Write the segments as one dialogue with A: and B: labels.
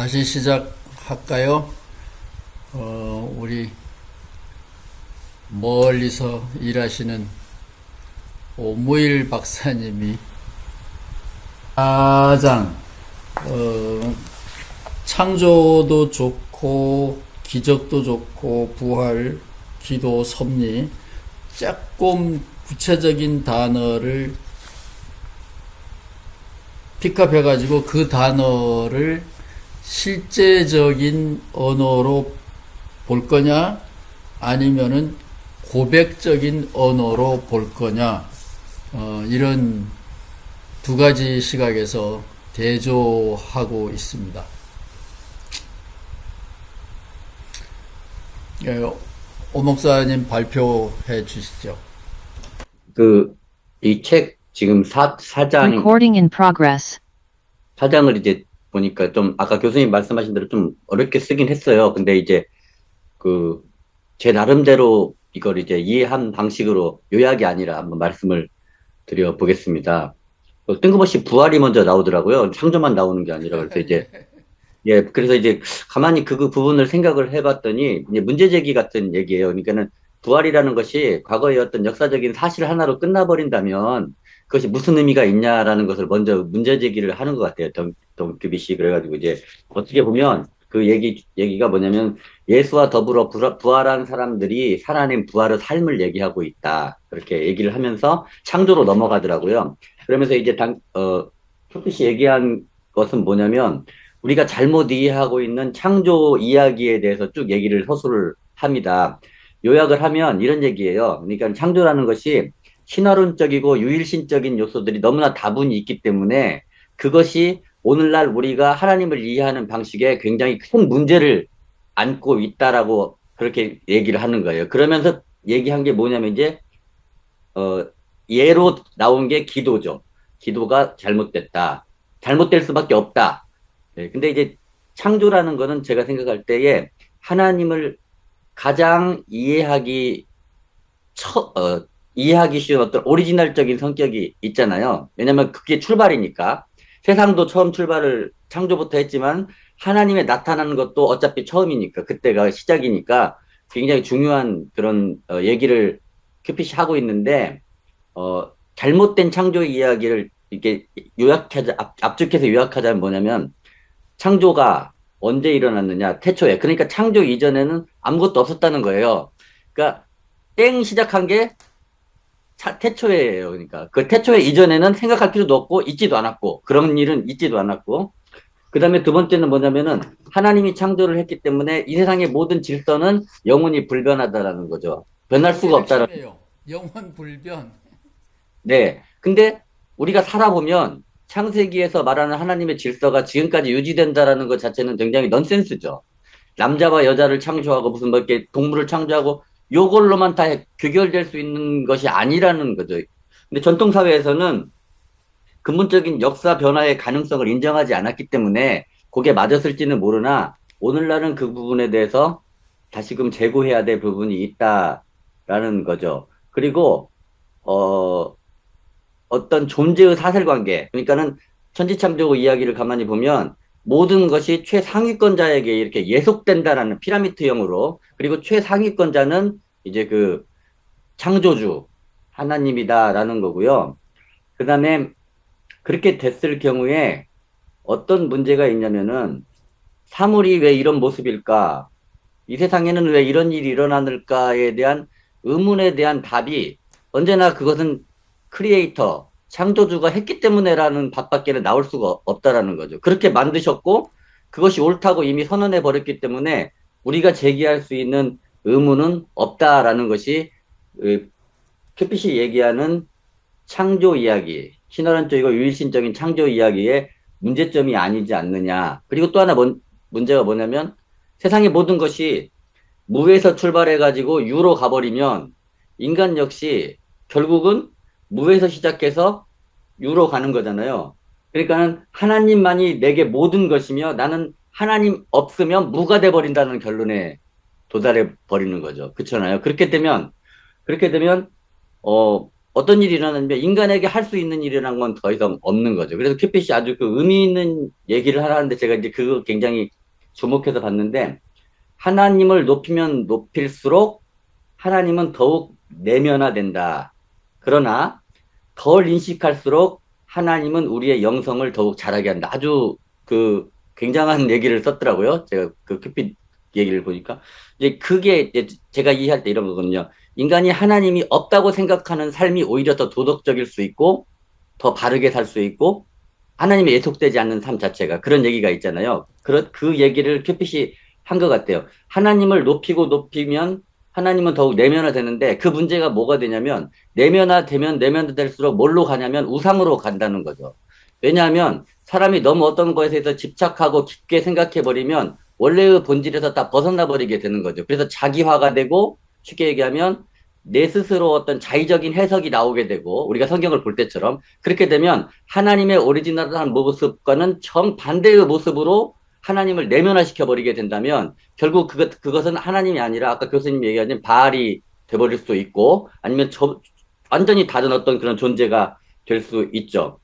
A: 다시 시작할까요? 우리 멀리서 일하시는 오무일 박사님이 가장 창조도 좋고 기적도 좋고 부활, 기도, 섭리 조금 구체적인 단어를 픽업해가지고 그 단어를 실제적인 언어로 볼 거냐 아니면은 고백적인 언어로 볼 거냐 이런 두 가지 시각에서 대조하고 있습니다. 오 목사님 발표해 주시죠.
B: 이 책 지금 사장,
C: Recording in progress.
B: 사장을 이제 보니까 좀 아까 교수님 말씀하신 대로 좀 어렵게 쓰긴 했어요. 근데 이제 제 나름대로 이걸 이제 이해한 방식으로 요약이 아니라 한번 말씀을 드려보겠습니다. 뜬금없이 부활이 먼저 나오더라고요. 창조만 나오는 게 아니라. 그래서 이제, 예, 그래서 이제 가만히 그 부분을 생각을 해봤더니 이제 문제제기 같은 얘기예요. 그러니까는 부활이라는 것이 과거의 어떤 역사적인 사실 하나로 끝나버린다면 그것이 무슨 의미가 있냐라는 것을 먼저 문제제기를 하는 것 같아요. 동규비 씨. 그래가지고 이제 어떻게 보면 그 얘기가 뭐냐면 예수와 더불어 부활한 사람들이 살아낸 부활의 삶을 얘기하고 있다. 그렇게 얘기를 하면서 창조로 넘어가더라고요. 그러면서 이제 초피 씨 얘기한 것은 뭐냐면 우리가 잘못 이해하고 있는 창조 이야기에 대해서 쭉 얘기를 서술을 합니다. 요약을 하면 이런 얘기예요. 그러니까 창조라는 것이 신화론적이고 유일신적인 요소들이 너무나 다분히 있기 때문에 그것이 오늘날 우리가 하나님을 이해하는 방식에 굉장히 큰 문제를 안고 있다라고 그렇게 얘기를 하는 거예요. 그러면서 얘기한 게 뭐냐면 이제 예로 나온 게 기도죠. 기도가 잘못됐다. 잘못될 수밖에 없다. 네, 근데 이제 창조라는 거는 제가 생각할 때에 하나님을 가장 이해하기 쉬운 어떤 오리지널적인 성격이 있잖아요. 왜냐면 그게 출발이니까. 세상도 처음 출발을 창조부터 했지만 하나님의 나타나는 것도 어차피 처음이니까 그때가 시작이니까 굉장히 중요한 그런 얘기를 큐핏이 하고 있는데 잘못된 창조 이야기를 이렇게 압축해서 요약하자면 뭐냐면 창조가 언제 일어났느냐? 태초에. 그러니까 창조 이전에는 아무것도 없었다는 거예요. 그러니까 땡 시작한 게 태초에예요. 그러니까 그 태초에 이전에는 생각할 필요도 없고 있지도 않았고 그런 일은 있지도 않았고 그 다음에 두 번째는 뭐냐면은 하나님이 창조를 했기 때문에 이 세상의 모든 질서는 영원히 불변하다라는 거죠. 변할
A: 그게
B: 수가 없다라는.
A: 핵심이에요. 영원 불변.
B: 네. 근데 우리가 살아보면 창세기에서 말하는 하나님의 질서가 지금까지 유지된다라는 것 자체는 굉장히 넌센스죠. 남자와 여자를 창조하고 무슨 뭐 이렇게 동물을 창조하고 요걸로만 다 규결될 수 있는 것이 아니라는 거죠. 근데 전통 사회에서는 근본적인 역사 변화의 가능성을 인정하지 않았기 때문에 그게 맞았을지는 모르나 오늘날은 그 부분에 대해서 다시금 재고해야 될 부분이 있다라는 거죠. 그리고 어떤 존재의 사실관계, 그러니까는 천지창조 이야기를 가만히 보면 모든 것이 최상위권자에게 이렇게 예속된다라는 피라미드형으로, 그리고 최상위권자는 이제 그 창조주, 하나님이다라는 거고요. 그 다음에 그렇게 됐을 경우에 어떤 문제가 있냐면은 사물이 왜 이런 모습일까? 이 세상에는 왜 이런 일이 일어나는가에 대한 의문에 대한 답이 언제나 그것은 크리에이터, 창조주가 했기 때문에라는 답밖에는 나올 수가 없다라는 거죠. 그렇게 만드셨고 그것이 옳다고 이미 선언해 버렸기 때문에 우리가 제기할 수 있는 의문은 없다라는 것이 큐핏이 얘기하는 창조 이야기, 신화론적이고 유일신적인 창조 이야기의 문제점이 아니지 않느냐. 그리고 또 하나 문제가 뭐냐면 세상의 모든 것이 무에서 출발해가지고 유로 가버리면 인간 역시 결국은 무에서 시작해서 유로 가는 거잖아요. 그러니까는 하나님만이 내게 모든 것이며 나는 하나님 없으면 무가 돼버린다는 결론에 도달해 버리는 거죠. 그렇잖아요. 그렇게 되면, 어, 어떤 일이 일어나면 인간에게 할 수 있는 일이라는 건 더 이상 없는 거죠. 그래서 큐핏이 아주 그 의미 있는 얘기를 하라는데 제가 이제 그거 굉장히 주목해서 봤는데 하나님을 높이면 높일수록 하나님은 더욱 내면화된다. 그러나 덜 인식할수록 하나님은 우리의 영성을 더욱 자라게 한다. 아주 그 굉장한 얘기를 썼더라고요. 제가 그 큐핏 얘기를 보니까. 이제 그게 이제 제가 이해할 때 이런 거거든요. 인간이 하나님이 없다고 생각하는 삶이 오히려 더 도덕적일 수 있고, 더 바르게 살 수 있고, 하나님에 예속되지 않는 삶 자체가 그런 얘기가 있잖아요. 그 얘기를 큐핏이 한 것 같아요. 하나님을 높이고 높이면 하나님은 더욱 내면화되는데 그 문제가 뭐가 되냐면 내면화되면 내면화될수록 뭘로 가냐면 우상으로 간다는 거죠. 왜냐하면 사람이 너무 어떤 것에 대해서 집착하고 깊게 생각해 버리면 원래의 본질에서 다 벗어나 버리게 되는 거죠. 그래서 자기화가 되고 쉽게 얘기하면 내 스스로 어떤 자의적인 해석이 나오게 되고 우리가 성경을 볼 때처럼 그렇게 되면 하나님의 오리지널한 모습과는 정반대의 모습으로 하나님을 내면화시켜 버리게 된다면 결국 그것은 하나님이 아니라 아까 교수님이 얘기하신 바알이 돼버릴 수도 있고 아니면 완전히 다른 어떤 그런 존재가 될 수 있죠.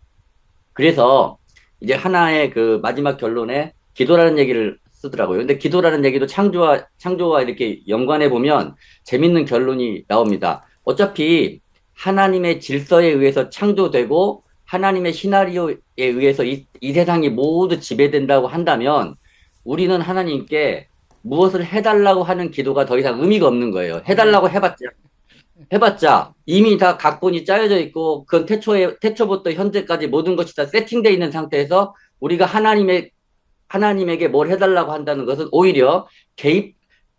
B: 그래서 이제 하나의 그 마지막 결론에 기도라는 얘기를 쓰더라고요. 근데 기도라는 얘기도 창조와 이렇게 연관해 보면 재밌는 결론이 나옵니다. 어차피 하나님의 질서에 의해서 창조되고 하나님의 시나리오에 의해서 이 세상이 모두 지배된다고 한다면 우리는 하나님께 무엇을 해달라고 하는 기도가 더 이상 의미가 없는 거예요. 해달라고 해봤자 이미 다 각본이 짜여져 있고 그건 태초부터 현재까지 모든 것이 다 세팅되어 있는 상태에서 우리가 하나님에게 뭘 해달라고 한다는 것은 오히려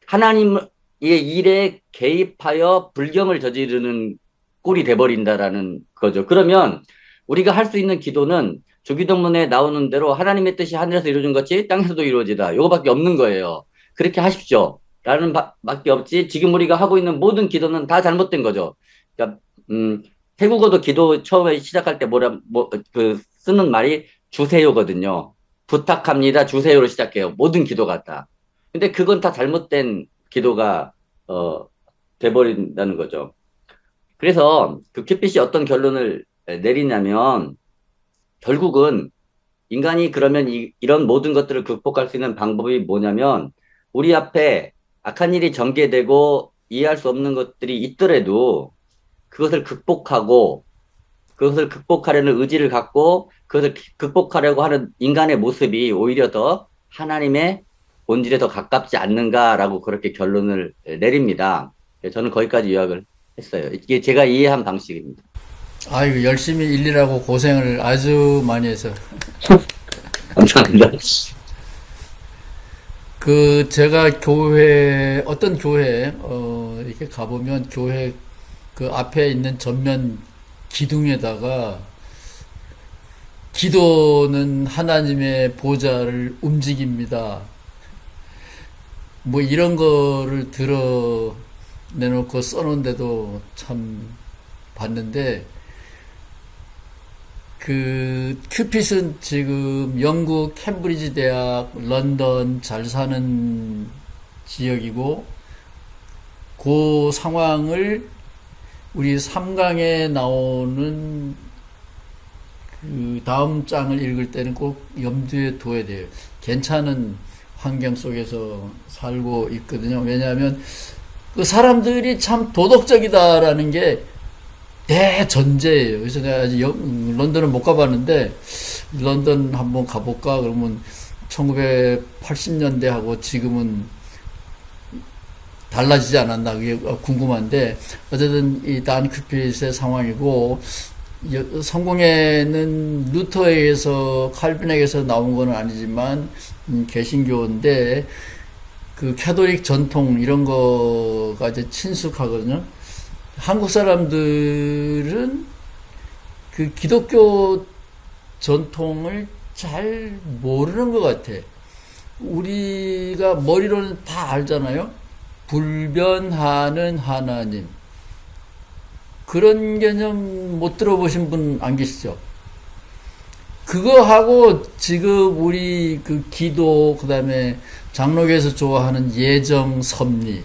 B: 하나님의 일에 개입하여 불경을 저지르는 꼴이 돼버린다라는 거죠. 그러면 우리가 할 수 있는 기도는 주기도문에 나오는 대로 하나님의 뜻이 하늘에서 이루어진 것이 땅에서도 이루어지다. 요거밖에 없는 거예요. 그렇게 하십시오. 라는 밖에 없지. 지금 우리가 하고 있는 모든 기도는 다 잘못된 거죠. 그러니까, 태국어도 기도 처음에 시작할 때 쓰는 말이 주세요거든요. 부탁합니다. 주세요로 시작해요. 모든 기도가 다. 근데 그건 다 잘못된 기도가, 돼버린다는 거죠. 그래서 그 큐핏이 어떤 결론을 내리냐면, 결국은 인간이 그러면 이런 모든 것들을 극복할 수 있는 방법이 뭐냐면, 우리 앞에 악한 일이 전개되고 이해할 수 없는 것들이 있더라도 그것을 극복하려는 의지를 갖고 그것을 극복하려고 하는 인간의 모습이 오히려 더 하나님의 본질에 더 가깝지 않는가라고 그렇게 결론을 내립니다. 저는 거기까지 요약을 했어요. 이게 제가 이해한 방식입니다.
A: 아이고, 열심히 일일하고 고생을 아주 많이 해서.
B: 감사합니다.
A: 제가 어떤 교회, 이렇게 가보면 교회 그 앞에 있는 전면 기둥에다가 기도는 하나님의 보좌를 움직입니다. 뭐 이런 거를 내놓고 써놓은데도 참 봤는데, 큐핏은 지금 영국 캠브리지 대학, 런던 잘 사는 지역이고, 그 상황을 우리 3강에 나오는 그 다음 장을 읽을 때는 꼭 염두에 둬야 돼요. 괜찮은 환경 속에서 살고 있거든요. 왜냐하면 그 사람들이 참 도덕적이다라는 게 대전제예요. 그래서 내가 아직 런던을 못 가봤는데 런던 한번 가볼까 그러면 1980년대하고 지금은 달라지지 않았나 그게 궁금한데 어쨌든 이 단 큐핏의 상황이고 성공회는 루터에 의해서 칼빈에게서 나온 건 아니지만 개신교인데 그 캐톨릭 전통 이런 거가 이제 친숙하거든요. 한국 사람들은 그 기독교 전통을 잘 모르는 것 같아. 우리가 머리로는 다 알잖아요. 불변하는 하나님. 그런 개념 못 들어보신 분 안 계시죠? 그거하고 지금 우리 그 기도, 그 다음에 장로교에서 좋아하는 예정 섭리,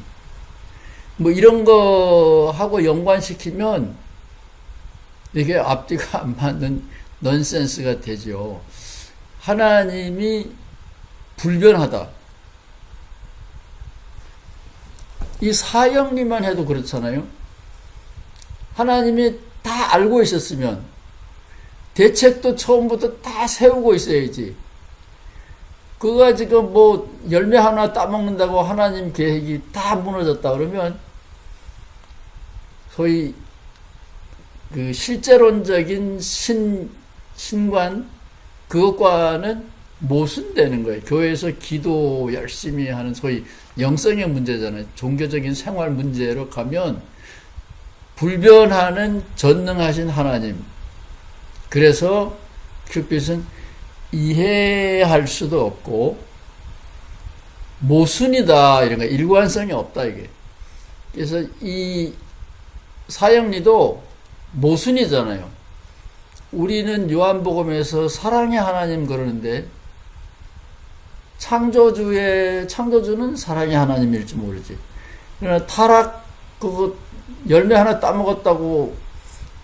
A: 뭐 이런 거 하고 연관시키면 이게 앞뒤가 안 맞는 넌센스가 되죠. 하나님이 불변하다. 이 사형리만 해도 그렇잖아요. 하나님이 다 알고 있었으면 대책도 처음부터 다 세우고 있어야지. 그가 지금 뭐 열매 하나 따먹는다고 하나님 계획이 다 무너졌다 그러면 소위 그 실제론적인 신관 그것과는 모순되는 거예요. 교회에서 기도 열심히 하는 소위 영성의 문제잖아요. 종교적인 생활 문제로 가면 불변하는 전능하신 하나님. 그래서 큐핏은 이해할 수도 없고 모순이다 이런 거 일관성이 없다 이게. 그래서 이 사형리도 모순이잖아요. 우리는 요한복음에서 사랑의 하나님 그러는데 창조주는 사랑의 하나님일지 모르지. 그러나 타락 그거 열매 하나 따먹었다고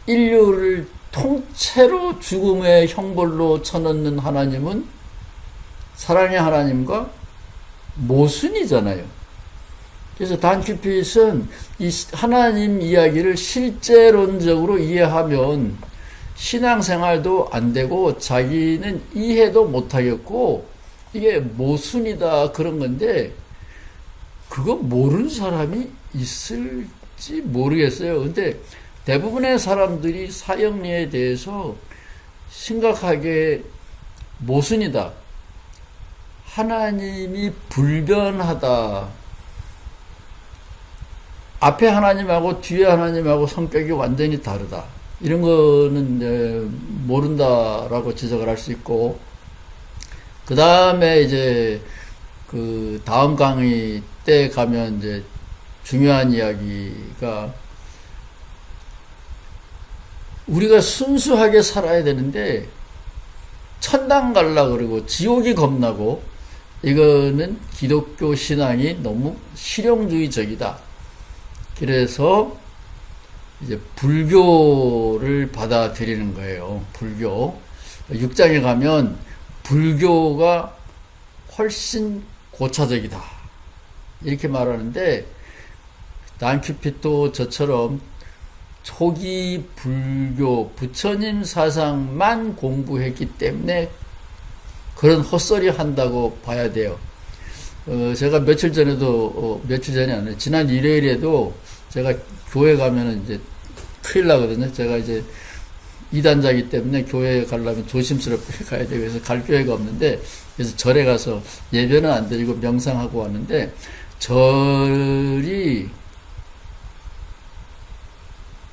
A: 인류를 통째로 죽음의 형벌로 쳐넣는 하나님은 사랑의 하나님과 모순이잖아요. 그래서 단 큐핏은 이 하나님 이야기를 실제론적으로 이해하면 신앙생활도 안 되고 자기는 이해도 못하겠고 이게 모순이다 그런 건데 그거 모르는 사람이 있을지 모르겠어요. 근데 대부분의 사람들이 사형리에 대해서 심각하게 모순이다. 하나님이 불변하다. 앞에 하나님하고 뒤에 하나님하고 성격이 완전히 다르다. 이런 거는 모른다라고 지적을 할 수 있고, 그 다음에 이제 그 다음 강의 때 가면 이제 중요한 이야기가 우리가 순수하게 살아야 되는데 천당 갈라 그러고 지옥이 겁나고 이거는 기독교 신앙이 너무 실용주의적이다. 그래서 이제 불교를 받아들이는 거예요. 불교. 6장에 가면 불교가 훨씬 고차적이다. 이렇게 말하는데 난큐핏도 저처럼 초기 불교 부처님 사상만 공부했기 때문에 그런 헛소리 한다고 봐야 돼요. 제가 며칠 전이 아니라 지난 일요일에도 제가 교회 가면은 이제 큰일 나거든요. 제가 이제 이단자이기 때문에 교회에 가려면 조심스럽게 가야 돼요. 그래서 갈 교회가 없는데, 그래서 절에 가서 예배는 안 드리고 명상하고 왔는데, 절이,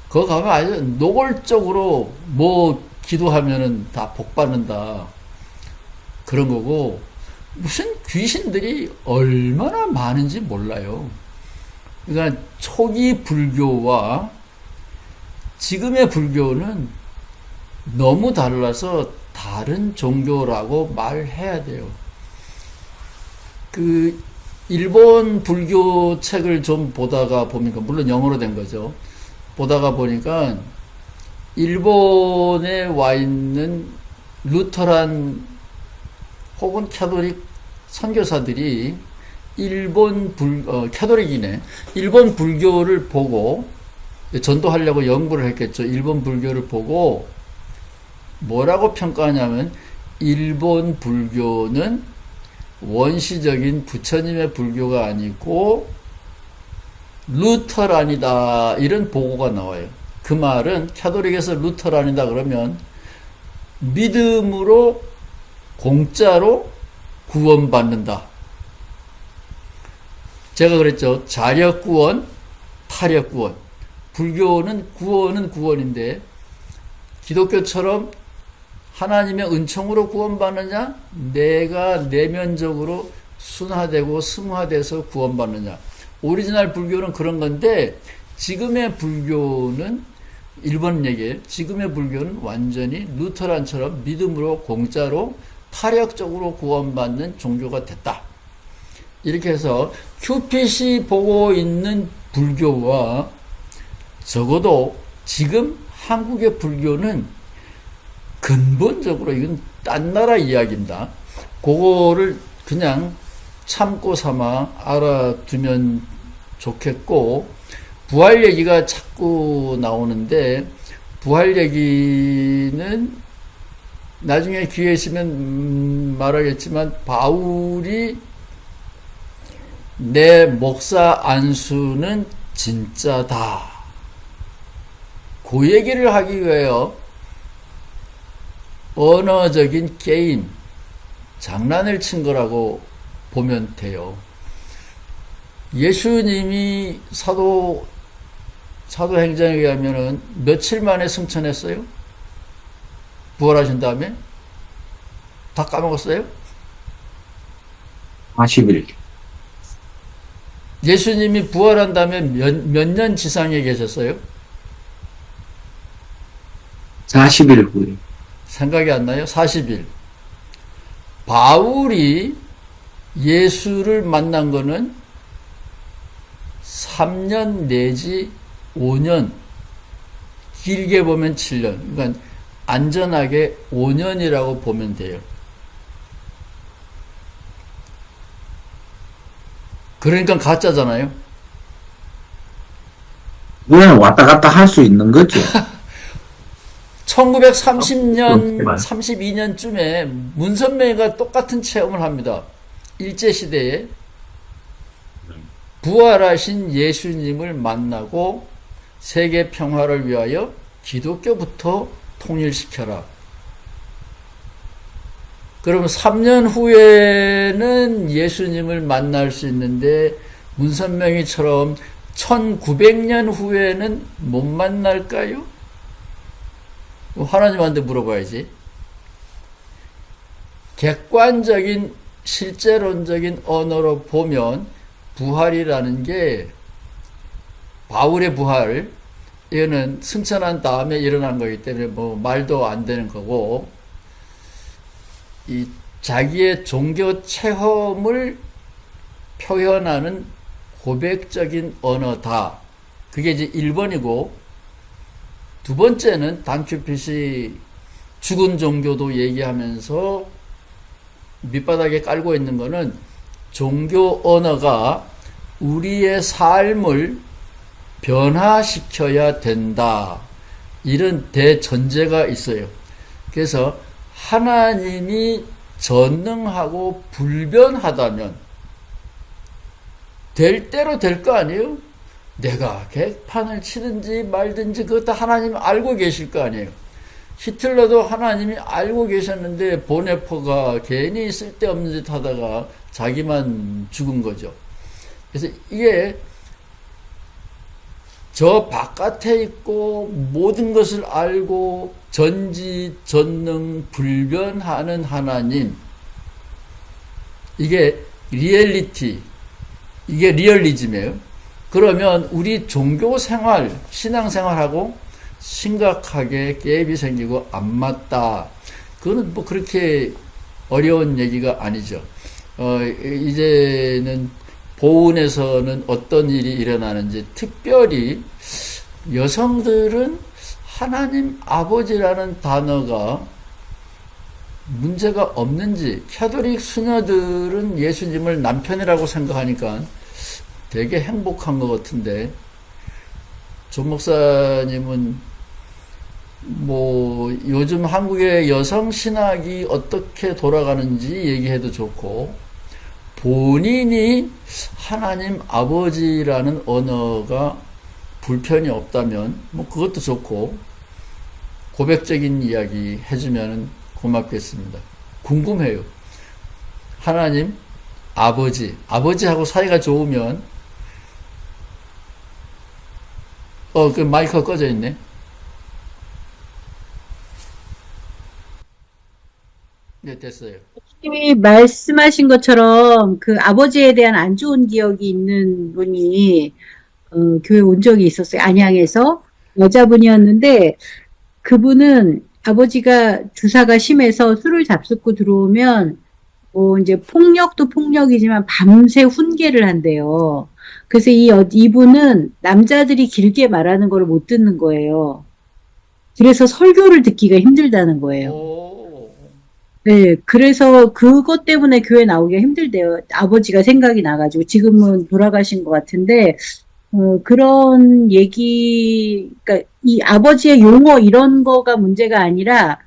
A: 거기 가면 아주 노골적으로 뭐 기도하면은 다 복받는다. 그런 거고, 무슨 귀신들이 얼마나 많은지 몰라요. 그러니까 초기 불교와 지금의 불교는 너무 달라서 다른 종교라고 말해야 돼요. 그 일본 불교 책을 좀 보다가 보니까, 물론 영어로 된 거죠. 보다가 보니까 일본에 와 있는 루터란 혹은 캐톨릭 선교사들이 캐톨릭이네. 일본 불교를 보고 전도하려고 연구를 했겠죠. 일본 불교를 보고 뭐라고 평가하냐면 일본 불교는 원시적인 부처님의 불교가 아니고 루터란이다. 이런 보고가 나와요. 그 말은 캐톨릭에서 루터란이다 그러면 믿음으로 공짜로 구원받는다. 제가 그랬죠. 자력구원, 타력구원. 불교는 구원인데 기독교처럼 하나님의 은총으로 구원받느냐, 내가 내면적으로 순화되고 승화돼서 구원받느냐. 오리지널 불교는 그런 건데 지금의 불교는 일본 얘기예요. 지금의 불교는 완전히 루터란처럼 믿음으로 공짜로 타력적으로 구원받는 종교가 됐다. 이렇게 해서 큐핏이 보고 있는 불교와 적어도 지금 한국의 불교는 근본적으로 이건 딴 나라 이야기입니다. 그거를 그냥 참고 삼아 알아두면 좋겠고, 부활 얘기가 자꾸 나오는데, 부활 얘기는 나중에 기회 있으면 말하겠지만, 바울이 내 목사 안수는 진짜다, 그 얘기를 하기 위하여 언어적인 게임, 장난을 친 거라고 보면 돼요. 예수님이 사도행전에 의하면은 며칠 만에 승천했어요? 부활하신 다음에? 다 까먹었어요?
C: 40일.
A: 예수님이 부활한 다음에 몇 년 지상에 계셨어요?
C: 40일 후에.
A: 생각이 안 나요? 40일. 바울이 예수를 만난 거는 3년 내지 5년, 길게 보면 7년. 그러니까 안전하게 5년이라고 보면 돼요. 그러니까 가짜잖아요.
C: 그거는 왔다 갔다 할 수 있는 거죠.
A: 1930년, 32년쯤에 문선명이가 똑같은 체험을 합니다. 일제시대에 부활하신 예수님을 만나고 세계 평화를 위하여 기독교부터 통일시켜라. 그러면 3년 후에는 예수님을 만날 수 있는데 문선명이처럼 1900년 후에는 못 만날까요? 하나님한테 물어봐야지. 객관적인 실제론적인 언어로 보면 부활이라는 게, 바울의 부활, 이거는 승천한 다음에 일어난 거기 때문에 뭐 말도 안 되는 거고, 이 자기의 종교 체험을 표현하는 고백적인 언어다. 그게 이제 1번이고, 두 번째는 단큐핏이 죽은 종교도 얘기하면서 밑바닥에 깔고 있는 거는 종교 언어가 우리의 삶을 변화시켜야 된다, 이런 대전제가 있어요. 그래서 하나님이 전능하고 불변하다면 될 대로 될 거 아니에요? 내가 개판을 치든지 말든지 그것도 하나님 알고 계실 거 아니에요. 히틀러도 하나님이 알고 계셨는데 보네포가 괜히 쓸데없는 짓 하다가 자기만 죽은 거죠. 그래서 이게 저 바깥에 있고 모든 것을 알고 전지전능 불변하는 하나님, 이게 리얼리티, 이게 리얼리즘이에요. 그러면 우리 종교생활, 신앙생활하고 심각하게 갭이 생기고 안 맞다. 그거는 뭐 그렇게 어려운 얘기가 아니죠. 이제는 보훈에서는 어떤 일이 일어나는지, 특별히 여성들은 하나님 아버지라는 단어가 문제가 없는지, 캐톨릭 수녀들은 예수님을 남편이라고 생각하니까 되게 행복한 것 같은데, 조 목사님은 뭐 요즘 한국의 여성 신학이 어떻게 돌아가는지 얘기해도 좋고, 본인이 하나님 아버지라는 언어가 불편이 없다면 뭐 그것도 좋고, 고백적인 이야기 해주면 고맙겠습니다. 궁금해요. 하나님 아버지하고 사이가 좋으면, 그 마이크가 꺼져 있네. 네, 됐어요.
D: 님이 말씀하신 것처럼 그 아버지에 대한 안 좋은 기억이 있는 분이 교회 온 적이 있었어요. 안양에서 여자분이었는데, 그분은 아버지가 주사가 심해서 술을 잡숫고 들어오면 이제 폭력도 폭력이지만 밤새 훈계를 한대요. 그래서 이분은 남자들이 길게 말하는 걸 못 듣는 거예요. 그래서 설교를 듣기가 힘들다는 거예요.
A: 오,
D: 네, 그래서 그것 때문에 교회 나오기가 힘들대요. 아버지가 생각이 나가지고 지금은 돌아가신 것 같은데 그런 얘기, 그러니까 이 아버지의 용어 이런 거가 문제가 아니라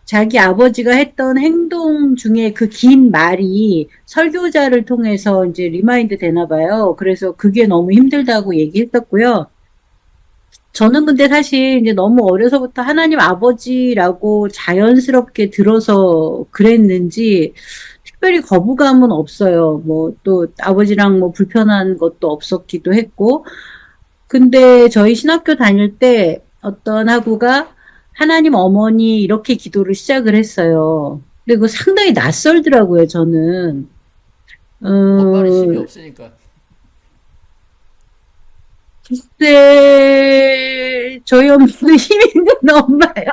D: 자기 아버지가 했던 행동 중에 그 긴 말이 설교자를 통해서 이제 리마인드 되나 봐요. 그래서 그게 너무 힘들다고 얘기했었고요. 저는 근데 사실 이제 너무 어려서부터 하나님 아버지라고 자연스럽게 들어서 그랬는지 특별히 거부감은 없어요. 뭐 또 아버지랑 뭐 불편한 것도 없었기도 했고. 근데 저희 신학교 다닐 때 어떤 학우가 하나님 어머니 이렇게 기도를 시작을 했어요. 근데 그거 상당히 낯설더라고요, 저는. 어,
A: 엄마는 힘이 없으니까.
D: 글쎄, 저희 엄마도 힘 있는 엄마예요.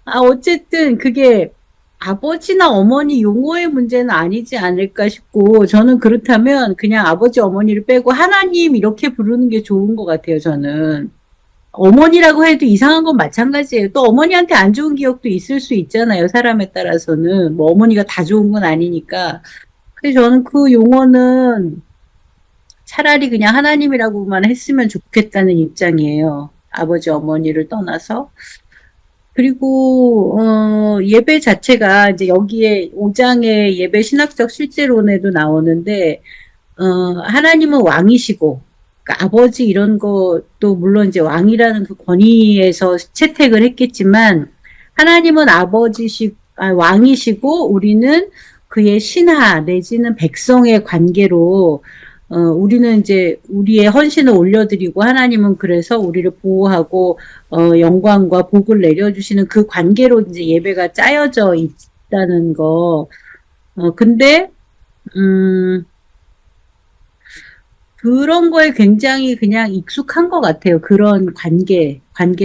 D: 어쨌든 그게 아버지나 어머니 용어의 문제는 아니지 않을까 싶고, 저는 그렇다면 그냥 아버지, 어머니를 빼고 하나님 이렇게 부르는 게 좋은 것 같아요, 저는. 어머니라고 해도 이상한 건 마찬가지예요. 또 어머니한테 안 좋은 기억도 있을 수 있잖아요, 사람에 따라서는. 뭐 어머니가 다 좋은 건 아니니까. 그래서 저는 그 용어는 차라리 그냥 하나님이라고만 했으면 좋겠다는 입장이에요. 아버지, 어머니를 떠나서. 그리고 예배 자체가 이제 여기에 5장의 예배 신학적 실제론에도 나오는데 하나님은 왕이시고 그러니까 아버지 이런 것도 물론 이제 왕이라는 그 권위에서 채택을 했겠지만 하나님은 왕이시고 우리는 그의 신하 내지는 백성의 관계로 우리는 이제 우리의 헌신을 올려드리고 하나님은 그래서 우리를 보호하고 영광과 복을 내려주시는 그 관계로 이제 예배가 짜여져 있다는 거. 근데 그런 거에 굉장히 그냥 익숙한 것 같아요. 그런 관계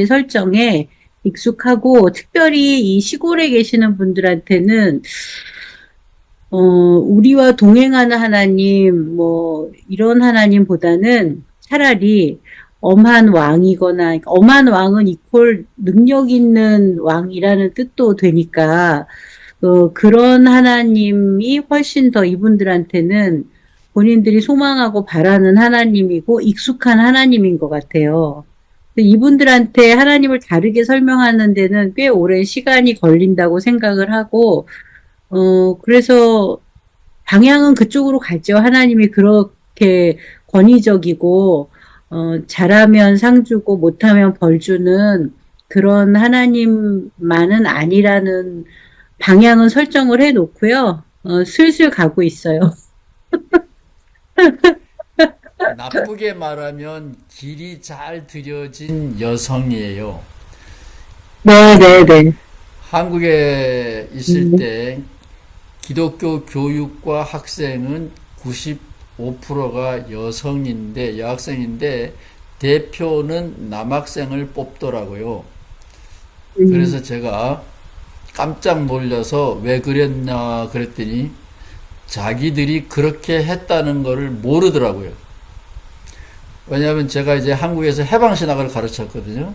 D: 설정에 익숙하고 특별히 이 시골에 계시는 분들한테는 우리와 동행하는 하나님, 뭐, 이런 하나님보다는 차라리 엄한 왕이거나, 그러니까 엄한 왕은 이퀄 능력 있는 왕이라는 뜻도 되니까, 그런 하나님이 훨씬 더 이분들한테는 본인들이 소망하고 바라는 하나님이고 익숙한 하나님인 것 같아요. 이분들한테 하나님을 다르게 설명하는 데는 꽤 오랜 시간이 걸린다고 생각을 하고, 그래서 방향은 그쪽으로 가죠. 하나님이 그렇게 권위적이고, 잘하면 상 주고 못하면 벌 주는 그런 하나님만은 아니라는 방향은 설정을 해 놓고요. 슬슬 가고 있어요.
A: 나쁘게 말하면 길이 잘 들여진 여성이에요.
D: 네네네.
A: 한국에 있을 때 기독교 교육과 학생은 95%가 여학생인데 대표는 남학생을 뽑더라고요. 그래서 제가 깜짝 놀라서 왜 그랬냐 그랬더니 자기들이 그렇게 했다는 것을 모르더라고요. 왜냐하면 제가 이제 한국에서 해방신학을 가르쳤거든요.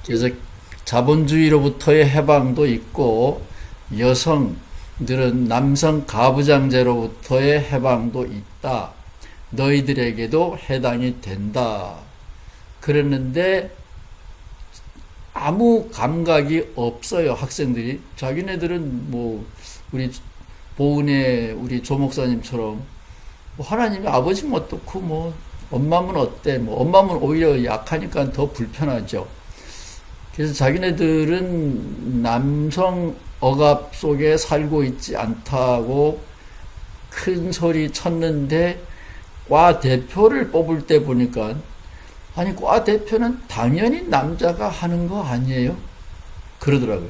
A: 그래서 자본주의로부터의 해방도 있고 여성들은 남성 가부장제로부터의 해방도 있다. 너희들에게도 해당이 된다. 그랬는데 아무 감각이 없어요, 학생들이. 자기네들은 뭐 우리 보은의 우리 조 목사님처럼 뭐 하나님이 아버지면 어떻고 뭐 엄마면 어때? 뭐 엄마면 오히려 약하니까 더 불편하죠. 그래서 자기네들은 남성 억압 속에 살고 있지 않다고 큰 소리 쳤는데 과 대표를 뽑을 때 보니까 아니 과 대표는 당연히 남자가 하는 거 아니에요? 그러더라고요.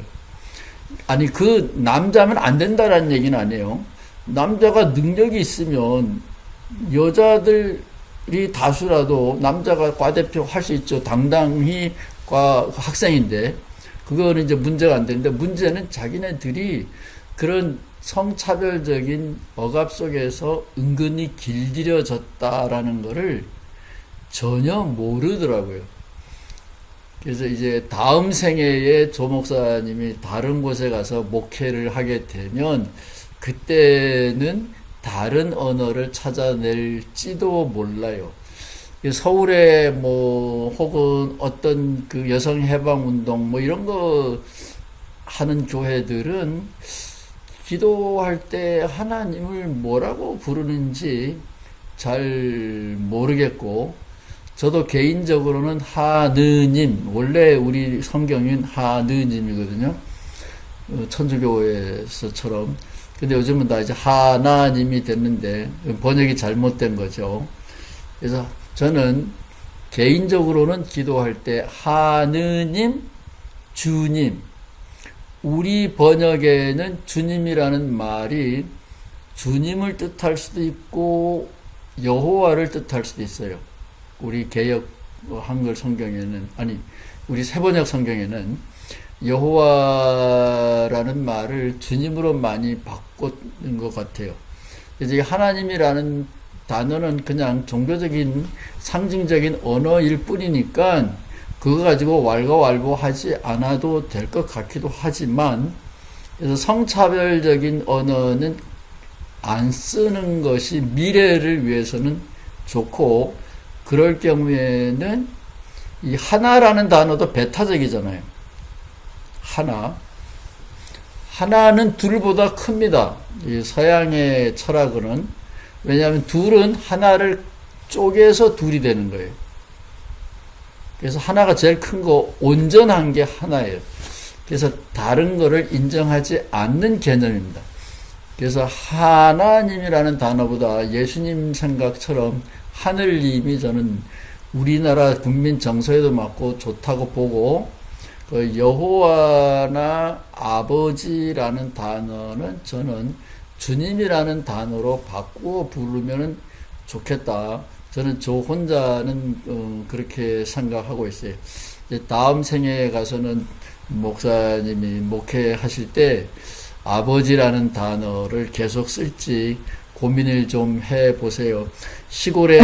A: 아니 그 남자면 안 된다라는 얘기는 아니에요. 남자가 능력이 있으면 여자들이 다수라도 남자가 과대표 할 수 있죠. 당당히 과 학생인데 그거는 이제 문제가 안 되는데 문제는 자기네들이 그런 성차별적인 억압 속에서 은근히 길들여졌다라는 거를 전혀 모르더라고요. 그래서 이제 다음 생애에 조 목사님이 다른 곳에 가서 목회를 하게 되면 그때는 다른 언어를 찾아낼지도 몰라요. 서울에 뭐 혹은 어떤 그 여성 해방 운동 뭐 이런 거 하는 교회들은 기도할 때 하나님을 뭐라고 부르는지 잘 모르겠고, 저도 개인적으로는 하느님, 원래 우리 성경인 하느님이거든요. 천주교에서처럼. 근데 요즘은 다 이제 하나님이 됐는데 번역이 잘못된 거죠. 그래서 저는 개인적으로는 기도할 때 하느님, 주님, 우리 번역에는 주님이라는 말이 주님을 뜻할 수도 있고 여호와를 뜻할 수도 있어요. 우리 개역 한글 성경에는, 아니 우리 새번역 성경에는 여호와라는 말을 주님으로 많이 바꾼 것 같아요. 이제 하나님이라는 단어는 그냥 종교적인 상징적인 언어일 뿐이니까 그거 가지고 왈가왈부하지 않아도 될 것 같기도 하지만, 그래서 성차별적인 언어는 안 쓰는 것이 미래를 위해서는 좋고, 그럴 경우에는 이 하나라는 단어도 배타적이잖아요. 하나는 둘보다 큽니다. 이 서양의 철학은. 왜냐하면 둘은 하나를 쪼개서 둘이 되는 거예요. 그래서 하나가 제일 큰 거, 온전한 게 하나예요. 그래서 다른 거를 인정하지 않는 개념입니다. 그래서 하나님이라는 단어보다 예수님 생각처럼 하늘님이 저는 우리나라 국민 정서에도 맞고 좋다고 보고, 그 여호와나 아버지라는 단어는 저는 주님이라는 단어로 바꾸어 부르면 좋겠다. 저는 저 혼자는 그렇게 생각하고 있어요. 이제 다음 생애에 가서는 목사님이 목회하실 때 아버지라는 단어를 계속 쓸지 고민을 좀 해보세요. 시골에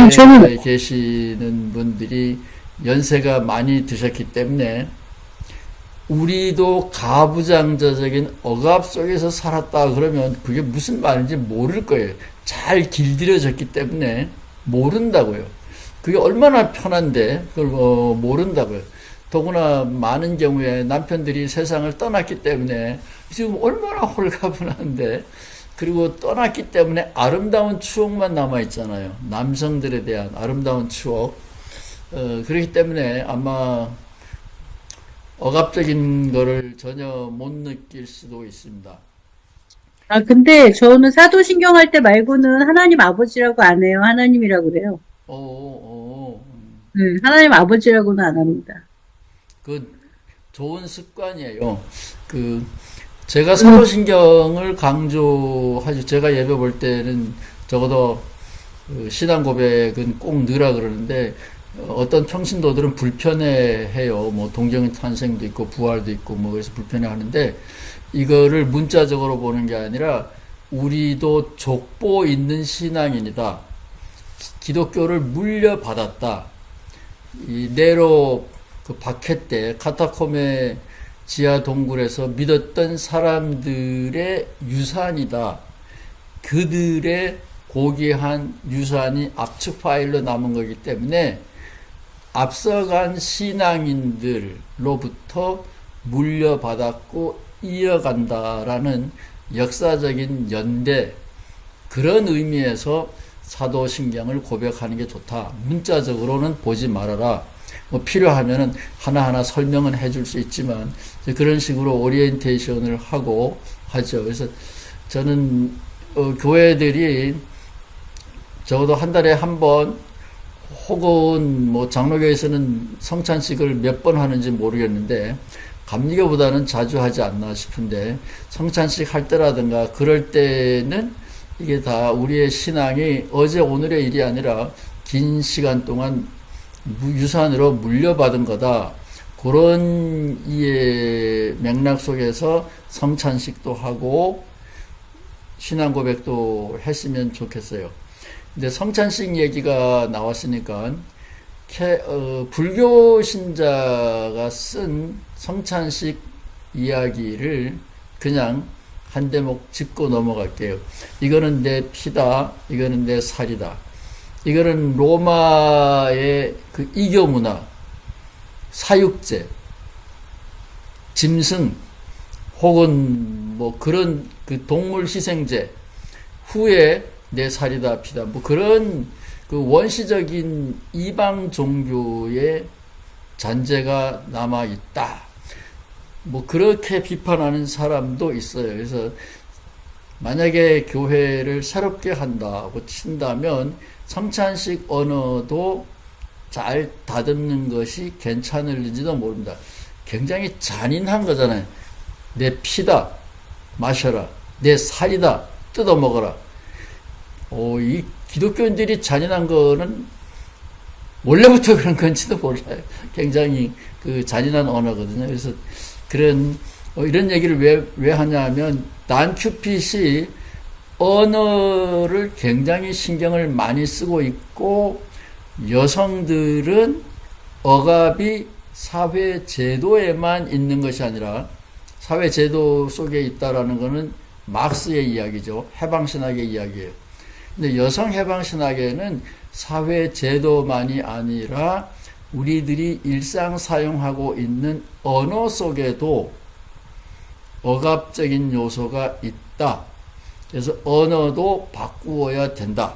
A: 계시는 분들이 연세가 많이 드셨기 때문에 우리도 가부장제적인 억압 속에서 살았다 그러면 그게 무슨 말인지 모를 거예요. 잘 길들여졌기 때문에 모른다고요. 그게 얼마나 편한데 그걸 모른다고요. 더구나 많은 경우에 남편들이 세상을 떠났기 때문에 지금 얼마나 홀가분한데, 그리고 떠났기 때문에 아름다운 추억만 남아있잖아요. 남성들에 대한 아름다운 추억. 그렇기 때문에 아마 억압적인 거를 전혀 못 느낄 수도 있습니다.
D: 아, 근데 저는 사도신경 할 때 말고는 하나님 아버지라고 안 해요. 하나님이라고 그래요. 네, 하나님 아버지라고는 안 합니다.
A: 그 좋은 습관이에요. 제가 사도신경을 강조하죠. 제가 예배 볼 때는 적어도 신앙 고백은 꼭 넣으라 그러는데, 어떤 평신도들은 불편해해요. 뭐 동정의 탄생도 있고 부활도 있고 뭐 그래서 불편해 하는데, 이거를 문자적으로 보는 게 아니라 우리도 족보 있는 신앙인이다. 기독교를 물려받았다. 이 네로 그 박해 때 카타콤의 지하 동굴에서 믿었던 사람들의 유산이다. 그들의 고귀한 유산이 압축 파일로 남은 거기 때문에 앞서간 신앙인들로부터 물려받았고 이어간다라는 역사적인 연대, 그런 의미에서 사도신경을 고백하는 게 좋다. 문자적으로는 보지 말아라. 뭐 필요하면은 하나하나 설명은 해줄 수 있지만 그런 식으로 오리엔테이션을 하고 하죠. 그래서 저는 교회들이 적어도 한 달에 한 번, 혹은 뭐 장로교에서는 성찬식을 몇 번 하는지 모르겠는데 감리교보다는 자주 하지 않나 싶은데, 성찬식 할 때라든가 그럴 때는 이게 다 우리의 신앙이 어제 오늘의 일이 아니라 긴 시간 동안 유산으로 물려받은 거다. 그런 이해 맥락 속에서 성찬식도 하고 신앙 고백도 했으면 좋겠어요. 근데 성찬식 얘기가 나왔으니까 불교 신자가 쓴 성찬식 이야기를 그냥 한 대목 짚고 넘어갈게요. 이거는 내 피다. 이거는 내 살이다. 이거는 로마의 그 이교 문화, 사육제, 짐승, 혹은 뭐 그런 그 동물 희생제, 후에 내 살이다, 피다. 뭐 그런 그 원시적인 이방 종교의 잔재가 남아 있다. 뭐 그렇게 비판하는 사람도 있어요. 그래서 만약에 교회를 새롭게 한다고 친다면 성찬식 언어도 잘 다듬는 것이 괜찮을지도 모릅니다. 굉장히 잔인한 거잖아요. 내 피다, 마셔라. 내 살이다, 뜯어 먹어라. 이 기독교인들이 잔인한 거는 원래부터 그런 건지도 몰라요. 굉장히 그 잔인한 언어거든요. 그래서 그런 이런 얘기를 왜 하냐면 단 큐핏이 언어를 굉장히 신경을 많이 쓰고 있고 여성들은 억압이 사회 제도에만 있는 것이 아니라 사회 제도 속에 있다라는 것은 막스의 이야기죠. 해방신학의 이야기예요. 근데 여성 해방신학에는 사회 제도만이 아니라 우리들이 일상 사용하고 있는 언어 속에도 억압적인 요소가 있다. 그래서 언어도 바꾸어야 된다.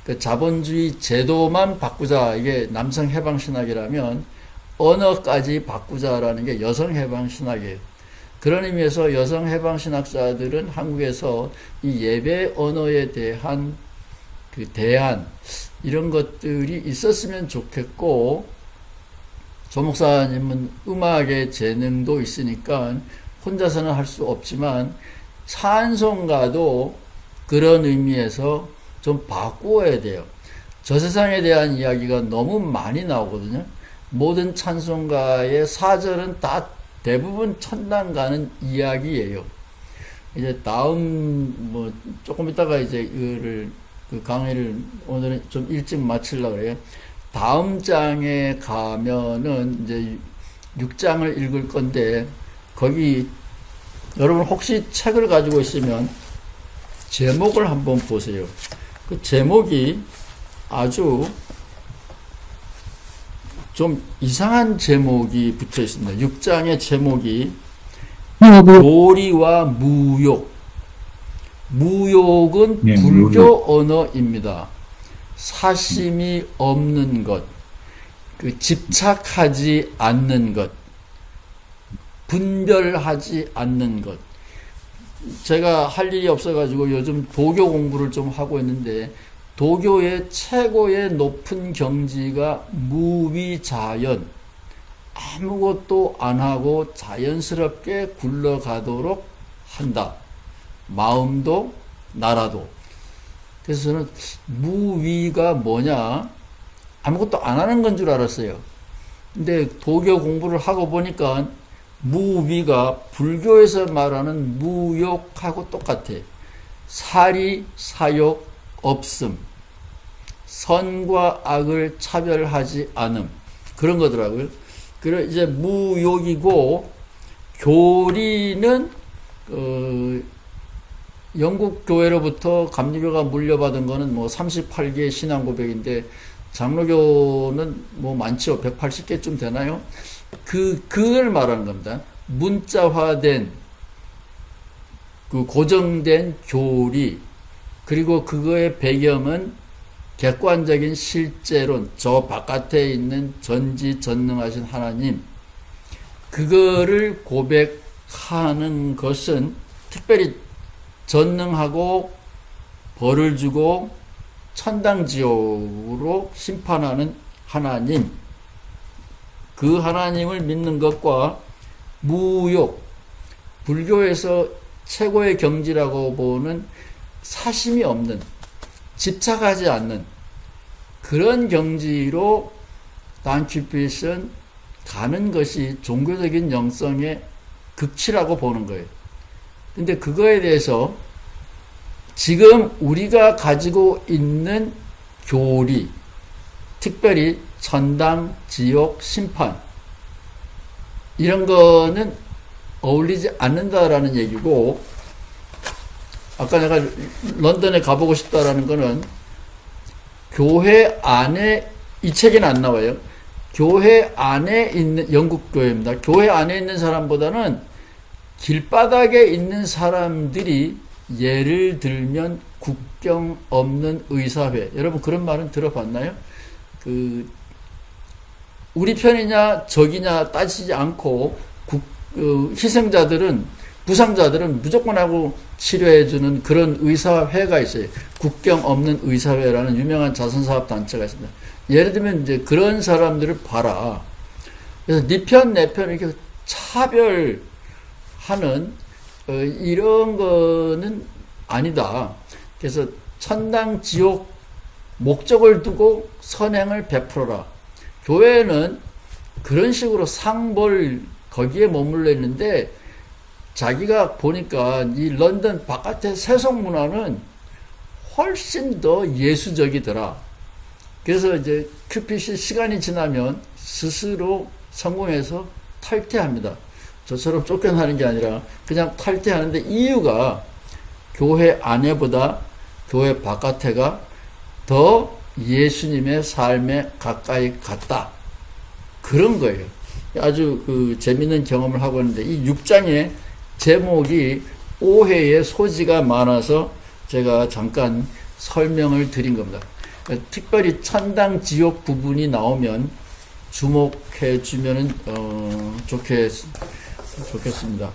A: 그 자본주의 제도만 바꾸자. 이게 남성 해방신학이라면 언어까지 바꾸자라는 게 여성 해방신학이에요. 그런 의미에서 여성 해방신학자들은 한국에서 이 예배 언어에 대한 그 대안, 이런 것들이 있었으면 좋겠고, 조 목사님은 음악의 재능도 있으니까 혼자서는 할 수 없지만 찬송가도 그런 의미에서 좀 바꾸어야 돼요. 저 세상에 대한 이야기가 너무 많이 나오거든요. 모든 찬송가의 사절은 다 대부분 천당 가는 이야기예요. 이제 다음 조금 있다가 이제 이거를 그 강의를 오늘은 좀 일찍 마치려고 그래요. 다음 장에 가면은 이제 6장을 읽을 건데 거기 여러분 혹시 책을 가지고 있으면 제목을 한번 보세요. 그 제목이 아주 좀 이상한 제목이 붙어 있습니다. 6장의 제목이 교리와 무욕. 무욕은 불교 언어입니다. 사심이 없는 것, 그 집착하지 않는 것, 분별하지 않는 것. 제가 할 일이 없어가지고 요즘 도교 공부를 좀 하고 있는데 도교의 최고의 높은 경지가 무위자연, 아무것도 안 하고 자연스럽게 굴러가도록 한다. 마음도 나라도. 그래서 저는 무위가 뭐냐, 아무것도 안 하는 건 줄 알았어요. 근데 도교 공부를 하고 보니까 무위가 불교에서 말하는 무욕하고 똑같아. 사리, 사욕, 없음, 선과 악을 차별하지 않음, 그런 거더라고요. 그래 이제 무욕이고, 교리는 영국 교회로부터 감리교가 물려받은 거는 뭐 38개의 신앙 고백인데 장로교는 뭐 많죠. 180개쯤 되나요? 그걸 말하는 겁니다. 문자화된 그 고정된 교리, 그리고 그거의 배경은 객관적인 실제론, 저 바깥에 있는 전지전능하신 하나님, 그거를 고백하는 것은 특별히 전능하고 벌을 주고 천당지옥으로 심판하는 하나님, 그 하나님을 믿는 것과 무욕, 불교에서 최고의 경지라고 보는 사심이 없는, 집착하지 않는 그런 경지로 단큐핏은 가는 것이 종교적인 영성의 극치라고 보는 거예요. 근데 그거에 대해서 지금 우리가 가지고 있는 교리, 특별히 천당, 지옥, 심판 이런 거는 어울리지 않는다라는 얘기고, 아까 내가 런던에 가보고 싶다라는 거는 교회 안에, 이 책에는 안 나와요. 교회 안에 있는, 영국 교회입니다. 교회 안에 있는 사람보다는 길바닥에 있는 사람들이, 예를 들면 국경 없는 의사회, 여러분 그런 말은 들어봤나요? 우리 편이냐 적이냐 따지지 않고 희생자들은, 부상자들은 무조건 하고 치료해주는 그런 의사회가 있어요. 국경 없는 의사회라는 유명한 자선사업단체가 있습니다. 예를 들면 이제 그런 사람들을 봐라. 그래서 네 편, 내 편 이렇게 차별하는 이런 거는 아니다. 그래서 천당, 지옥 목적을 두고 선행을 베풀어라. 교회는 그런 식으로 상벌 거기에 머물러 있는데, 자기가 보니까 이 런던 바깥의 세속 문화는 훨씬 더 예수적이더라. 그래서 이제 큐핏이 시간이 지나면 스스로 성공해서 탈퇴합니다. 저처럼 쫓겨나는 게 아니라 그냥 탈퇴하는데, 이유가 교회 안에보다 교회 바깥에가 더 예수님의 삶에 가까이 갔다. 그런 거예요. 아주 재밌는 경험을 하고 있는데, 이 6장의 제목이 오해의 소지가 많아서 제가 잠깐 설명을 드린 겁니다. 특별히 천당, 지옥 부분이 나오면 주목해 주면은 좋겠습니다.